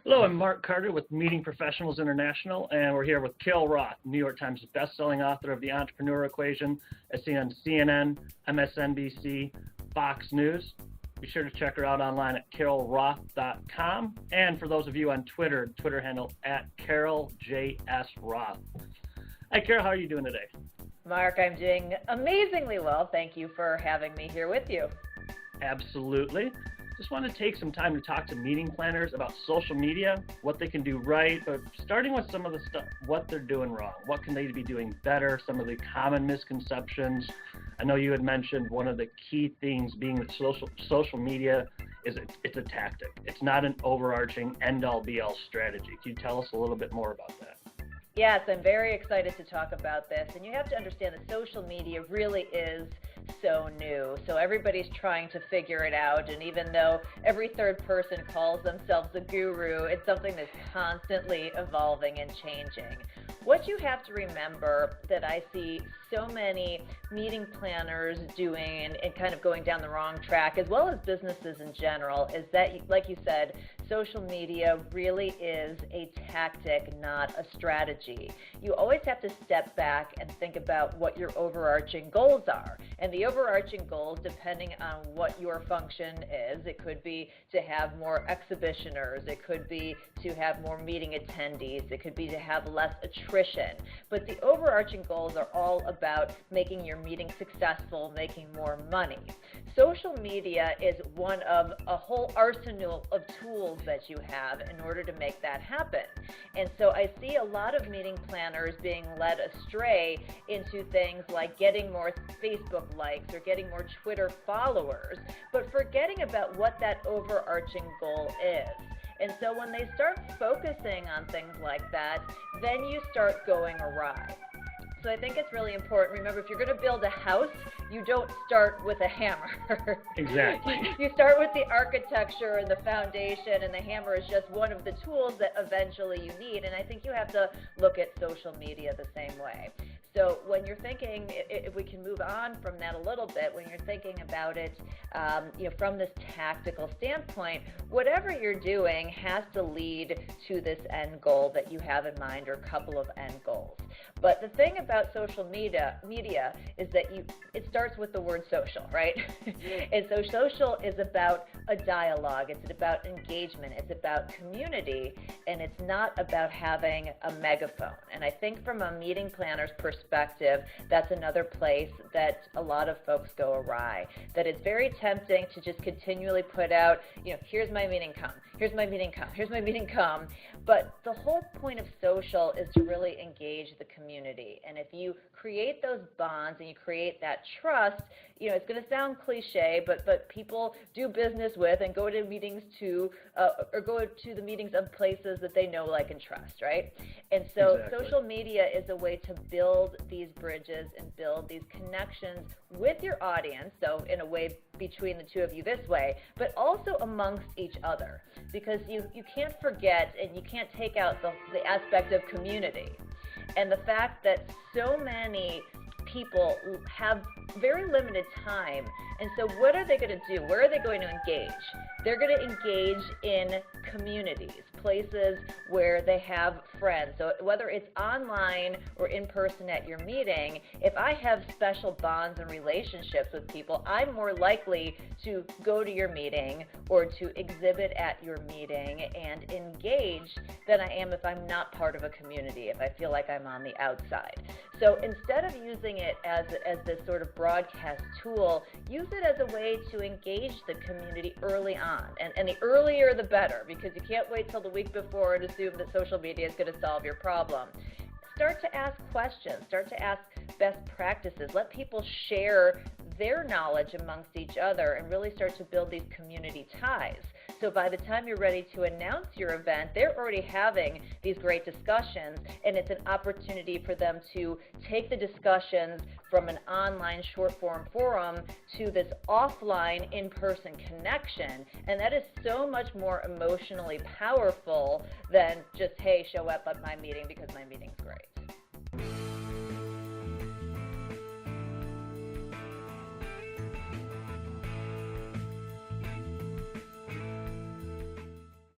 Hello, I'm Mark Carter with Meeting Professionals International, and we're here with Carol Roth, New York Times best-selling author of The Entrepreneur Equation, as seen on CNN, MSNBC, Fox News. Be sure to check her out online at carolroth.com, and for those of you on Twitter, Twitter handle at CarolJSRoth. Hi, Carol, how are you doing today? Mark, I'm doing amazingly well. Thank you for having me here with you. Absolutely. Just want to take some time to talk to meeting planners about social media, what they can do right, but starting with some of the stuff, what they're doing wrong, what can they be doing better, some of the common misconceptions. I know you had mentioned one of the key things being that social media is it's a tactic. It's not an overarching end-all be-all strategy. Can you tell us a little bit more about that? Yes, I'm very excited to talk about this. And you have to understand that social media really is so new. So everybody's trying to figure it out. And even though every third person calls themselves a guru, it's something that's constantly evolving and changing. What you have to remember that I see so many meeting planners doing and kind of going down the wrong track, as well as businesses in general, is that, like you said, social media really is a tactic, not a strategy. You always have to step back and think about what your overarching goals are. And the overarching goals, depending on what your function is, it could be to have more exhibitioners, it could be to have more meeting attendees, it could be to have less attrition. But the overarching goals are all about making your meeting successful, making more money. Social media is one of a whole arsenal of tools that you have in order to make that happen. And so I see a lot of meeting planners being led astray into things like getting more Facebook likes or getting more Twitter followers, but forgetting about what that overarching goal is. And so when they start focusing on things like that, then you start going awry. So I think it's really important. Remember, if you're going to build a house, you don't start with a hammer. Exactly. You start with the architecture and the foundation, and the hammer is just one of the tools that eventually you need. And I think you have to look at social media the same way. So when you're thinking, if we can move on from that a little bit, when you're thinking about it, from this tactical standpoint, whatever you're doing has to lead to this end goal that you have in mind, or a couple of end goals. But the thing about social media is that it starts with the word social, right? And so social is about a dialogue. It's about engagement. It's about community, and it's not about having a megaphone. And I think from a meeting planner's perspective, that's another place that a lot of folks go awry. That it's very tempting to just continually put out, here's my meeting come, here's my meeting come, here's my meeting come. But the whole point of social is to really engage the community. And if you create those bonds and you create that trust, it's going to sound cliche, but people do business with and go to meetings or go to the meetings of places that they know, like, and trust, right? And so Exactly. Social media is a way to build these bridges and build these connections with your audience, so in a way between the two of you this way, but also amongst each other, because you can't forget and you can't take out the aspect of community. And the fact that so many people have very limited time, and so what are they going to do? Where are they going to engage? They're going to engage in communities, places where they have friends. So whether it's online or in person at your meeting, if I have special bonds and relationships with people, I'm more likely to go to your meeting or to exhibit at your meeting and engage than I am if I'm not part of a community, if I feel like I'm on the outside. So instead of using it as this sort of broadcast tool, use it as a way to engage the community early on. And the earlier the better, because you can't wait till the week before and assume that social media is going to solve your problem. Start to ask questions. Start to ask best practices. Let people share their knowledge amongst each other and really start to build these community ties. So by the time you're ready to announce your event, they're already having these great discussions, and it's an opportunity for them to take the discussions from an online short-form forum to this offline in-person connection, and that is so much more emotionally powerful than just, hey, show up at my meeting because my meeting's great.